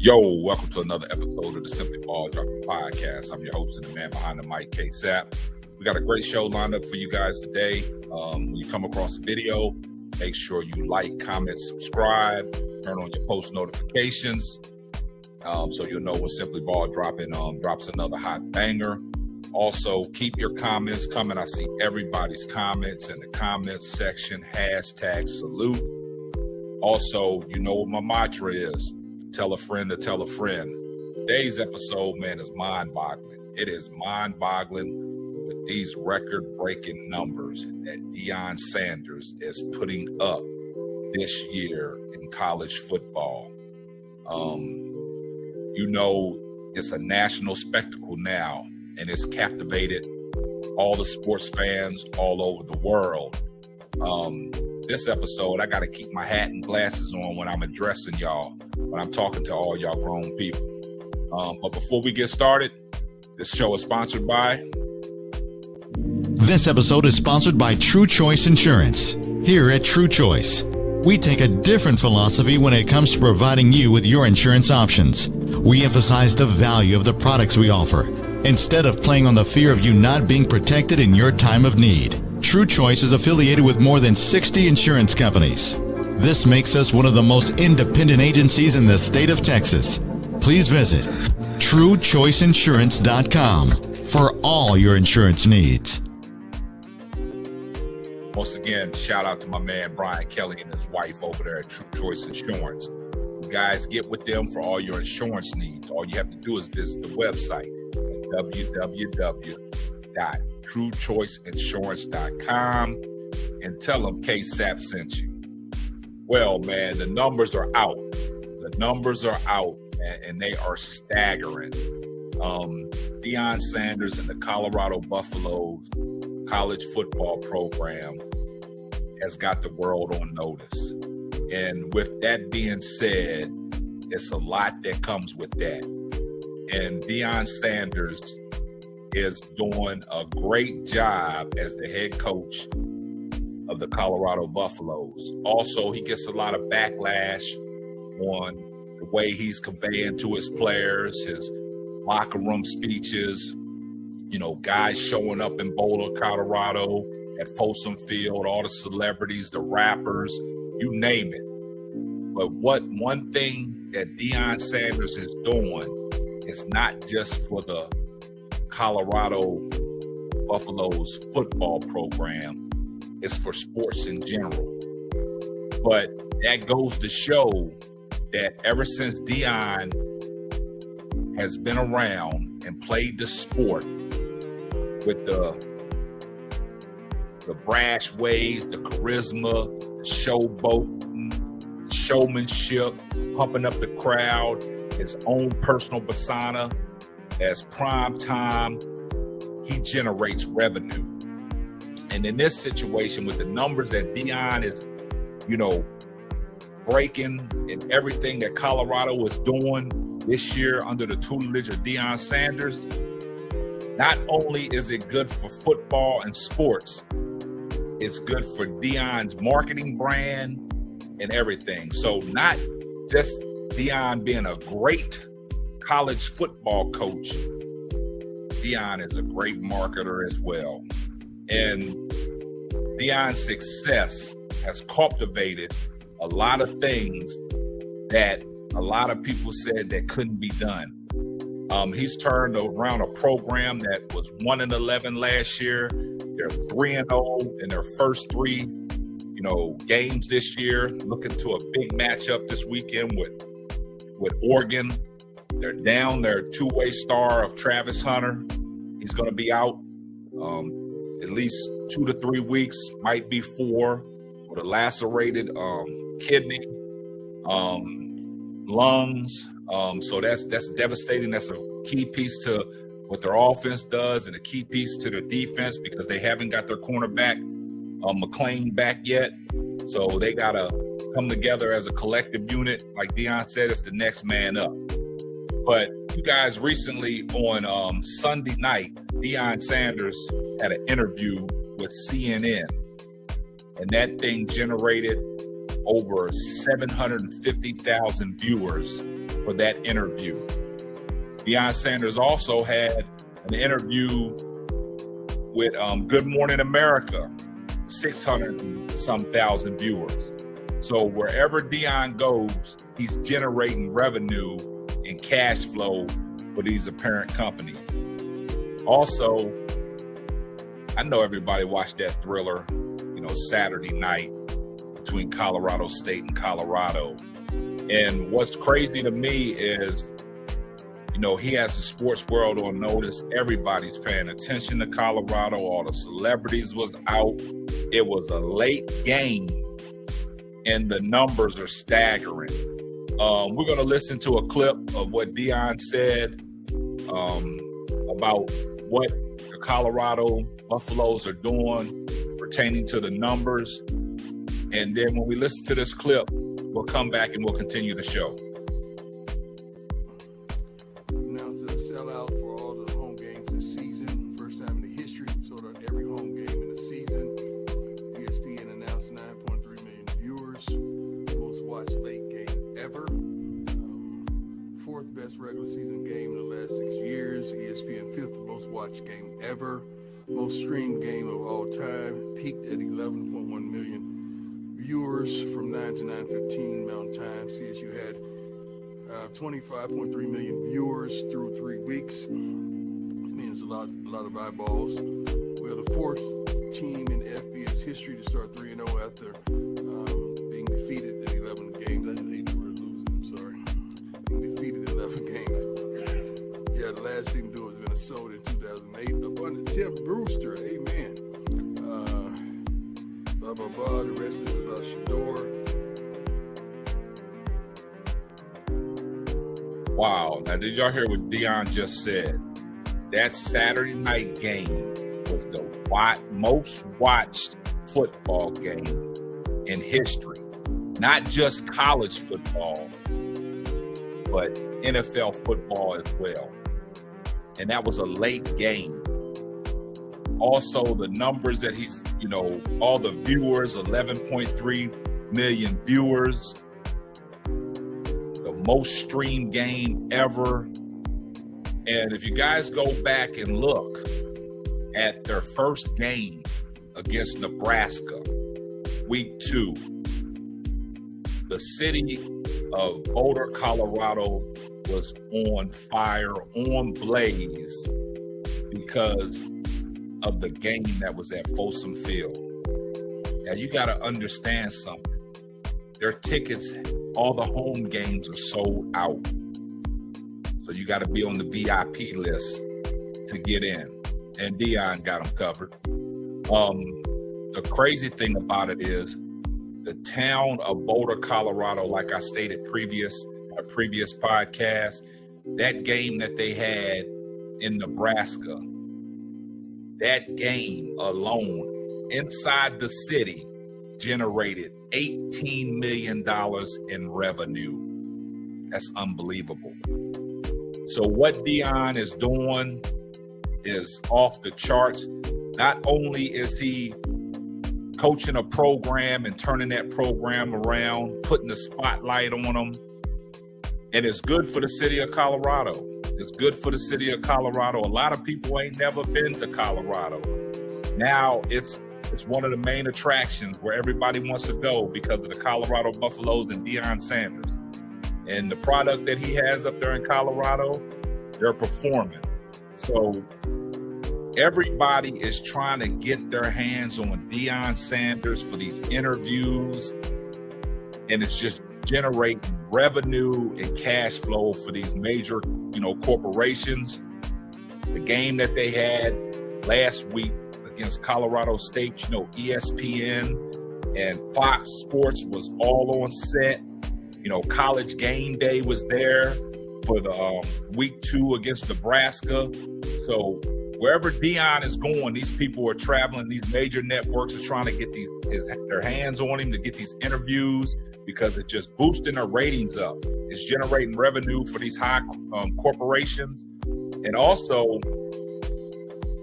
Yo, welcome to another episode of the Simply Ball Dropping Podcast. I'm your host and the man behind the mic, K-Sap. We got a great show lined up for you guys today. When you come across the video, make sure you like, comment, subscribe, turn on your post notifications so you'll know when Simply Ball drops another hot banger. Also, keep your comments coming. I see everybody's comments in the comments section. #salute. Also, you know what my mantra is. Tell a friend to tell a friend. Today's episode, man, is mind-boggling. It is mind-boggling with these record-breaking numbers that Deion Sanders is putting up this year in college football. You know, it's a national spectacle now, and it's captivated all the sports fans all over the world. This episode, I got to keep my hat and glasses on when I'm addressing y'all, when I'm talking to all y'all grown people. But before we get started, this show is sponsored by... This episode is sponsored by True Choice Insurance. Here at True Choice, we take a different philosophy when it comes to providing you with your insurance options. We emphasize the value of the products we offer, instead of playing on the fear of you not being protected in your time of need. True Choice is affiliated with more than 60 insurance companies. This makes us one of the most independent agencies in the state of Texas. Please visit TrueChoiceInsurance.com for all your insurance needs. Once again, shout out to my man Brian Kelly and his wife over there at True Choice Insurance. You guys, get with them for all your insurance needs. All you have to do is visit the website at www.truechoiceinsurance.com and tell them K-Sap sent you. Well, man, the numbers are out. The numbers are out, and they are staggering. Deion Sanders and the Colorado Buffaloes college football program has got the world on notice. And with that being said, it's a lot that comes with that. And Deion Sanders is doing a great job as the head coach of the Colorado Buffaloes. Also, he gets a lot of backlash on the way he's conveying to his players, his locker room speeches, you know, guys showing up in Boulder, Colorado, at Folsom Field, all the celebrities, the rappers, you name it. But one thing that Deion Sanders is doing is not just for the Colorado Buffaloes football program, it's for sports in general. But that goes to show that ever since Deion has been around and played the sport with the brash ways, the charisma, the showboating, the showmanship, pumping up the crowd, his own personal persona as prime time, he generates revenue. And in this situation, with the numbers that Deion is, you know, breaking and everything that Colorado is doing this year under the tutelage of Deion Sanders, not only is it good for football and sports, it's good for Deion's marketing brand and everything. So not just Deion being a great college football coach, Deion is a great marketer as well. And Deion's success has cultivated a lot of things that a lot of people said that couldn't be done. He's turned around a program that was 1-11 last year. They're 3-0 in their first three, games this year. Looking to a big matchup this weekend with Oregon. They're down their two-way star of Travis Hunter. He's going to be out at least 2 to 3 weeks, might be 4, with a lacerated kidney, lungs. So that's devastating. That's a key piece to what their offense does and a key piece to their defense, because they haven't got their cornerback McClain back yet. So they got to come together as a collective unit. Like Deion said, it's the next man up. But you guys, recently on Sunday night, Deion Sanders had an interview with CNN, and that thing generated over 750,000 viewers for that interview. Deion Sanders also had an interview with Good Morning America, 600-some thousand viewers. So wherever Deion goes, he's generating revenue and cash flow for these apparent companies. Also, I know everybody watched that thriller, Saturday night between Colorado State and Colorado. And what's crazy to me is, he has the sports world on notice. Everybody's paying attention to Colorado. All the celebrities was out. It was a late game, and the numbers are staggering. We're going to listen to a clip of what Deion said about what the Colorado Buffaloes are doing pertaining to the numbers. And then when we listen to this clip, we'll come back and we'll continue the show. Now it's a sellout for all the home games this season. First time in the history, sold out every home game in the season. ESPN announced 9.3 million viewers. Most watched late game ever. Fourth best regular season game in the last 6 years. ESPN fifth most watched game ever. Most streamed game of all time. Peaked at 11.1 million viewers from 9 to 9:15 Mountain Time. CSU had 25.3 million viewers through 3 weeks. This means a lot of eyeballs. We're the fourth team in FBS history to start 3-0 after being defeated in 11 games. I just hate the word losing. I'm sorry. Being defeated in 11 games. Yeah, the last team to do it was Minnesota in 2008 up under Tim Brewster. Amen. Blah, blah, blah. The rest is about Shador. Wow. Now, did y'all hear what Deion just said? That Saturday night game was the most watched football game in history. Not just college football, but NFL football as well. And that was a late game. Also, the numbers that he's, all the viewers, 11.3 million viewers, the most streamed game ever. And if you guys go back and look at their first game against Nebraska, week 2, the city of Boulder, Colorado was on fire, on blaze, because of the game that was at Folsom Field. Now, you got to understand something. Their tickets, all the home games are sold out. So you got to be on the VIP list to get in. And Deion got them covered. The crazy thing about it is the town of Boulder, Colorado, like I stated a previous podcast, that game that they had in Nebraska, that game alone inside the city generated $18 million in revenue. That's unbelievable. So what Deion is doing is off the charts. Not only is he coaching a program and turning that program around, putting the spotlight on them, and it's good for the city of Colorado. It's good for the city of Colorado. A lot of people ain't never been to Colorado. Now it's one of the main attractions where everybody wants to go because of the Colorado Buffaloes and Deion Sanders. And the product that he has up there in Colorado, they're performing. So everybody is trying to get their hands on Deion Sanders for these interviews, and it's just generating revenue and cash flow for these major, corporations. The game that they had last week against Colorado State, ESPN and Fox Sports was all on set. College Game Day was there for the week 2 against Nebraska. So wherever Deion is going, these people are traveling. These major networks are trying to get their hands on him to get these interviews, because it's just boosting their ratings up. It's generating revenue for these high corporations. And also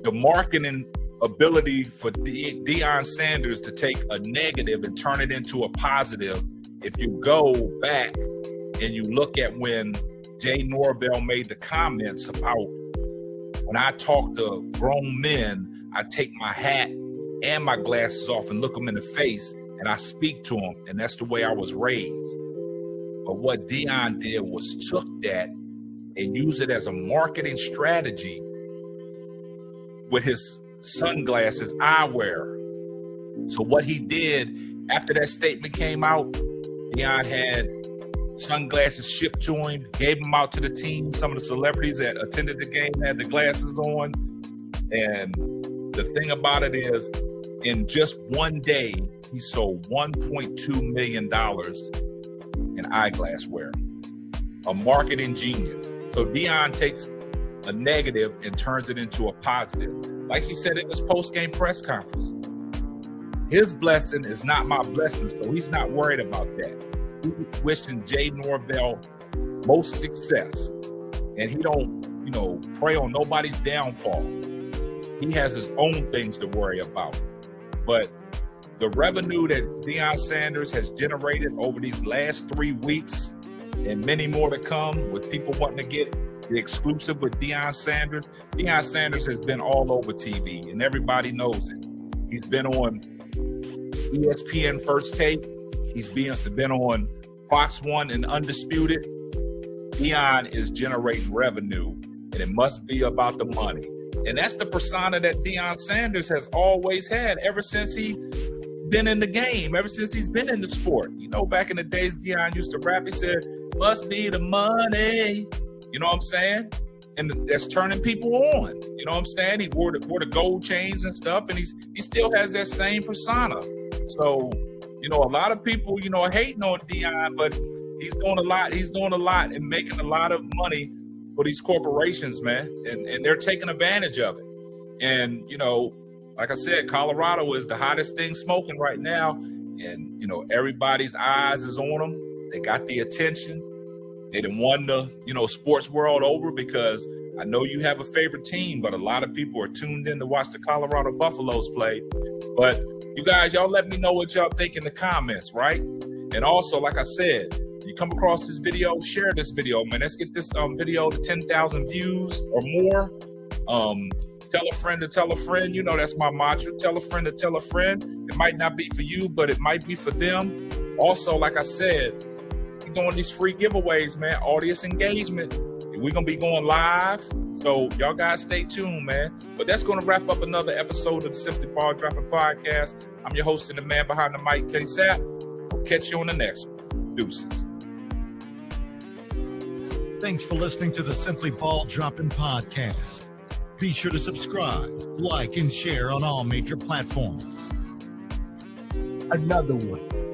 the marketing ability for Deion Sanders to take a negative and turn it into a positive. If you go back and you look at when Jay Norvell made the comments about when I talk to grown men, I take my hat and my glasses off and look them in the face and I speak to them. And that's the way I was raised. But what Deion did was took that and used it as a marketing strategy with his sunglasses eyewear. So what he did after that statement came out, Deion had sunglasses shipped to him, gave them out to the team. Some of the celebrities that attended the game had the glasses on. And the thing about it is, in just one day, he sold $1.2 million in eyeglass wear. A marketing genius. So Deion takes a negative and turns it into a positive. Like he said in his post-game press conference, his blessing is not my blessing, so he's not worried about that. He's wishing Jay Norvell most success, and he don't, prey on nobody's downfall. He has his own things to worry about. But the revenue that Deion Sanders has generated over these last 3 weeks, and many more to come, with people wanting to get the exclusive with Deion Sanders. Deion Sanders has been all over TV, and everybody knows it. He's been on ESPN First Take. He's been on Fox 1 and Undisputed. Deion is generating revenue, and it must be about the money. And that's the persona that Deion Sanders has always had ever since he's been in the game, ever since he's been in the sport. Back in the days, Deion used to rap. He said, must be the money. You know what I'm saying? And that's turning people on. You know what I'm saying? He wore the gold chains and stuff, and he still has that same persona. So, a lot of people, are hating on Deion, but he's doing a lot. He's doing a lot and making a lot of money for these corporations, man. And they're taking advantage of it. And, like I said, Colorado is the hottest thing smoking right now. And, everybody's eyes is on them. They got the attention. They done won the, sports world over, because I know you have a favorite team, but a lot of people are tuned in to watch the Colorado Buffaloes play. But you guys, y'all let me know what y'all think in the comments, right? And also, like I said, you come across this video, share this video, man. Let's get this video to 10,000 views or more. Tell a friend to tell a friend. That's my mantra. Tell a friend to tell a friend. It might not be for you, but it might be for them. Also, like I said, we're doing these free giveaways, man. Audience engagement. We're going to be going live. So y'all guys stay tuned, man. But that's going to wrap up another episode of the Simply Ball Dropping Podcast. I'm your host and the man behind the mic, Kenny Sapp. I'll catch you on the next one. Deuces. Thanks for listening to the Simply Ball Dropping Podcast. Be sure to subscribe, like, and share on all major platforms. Another one.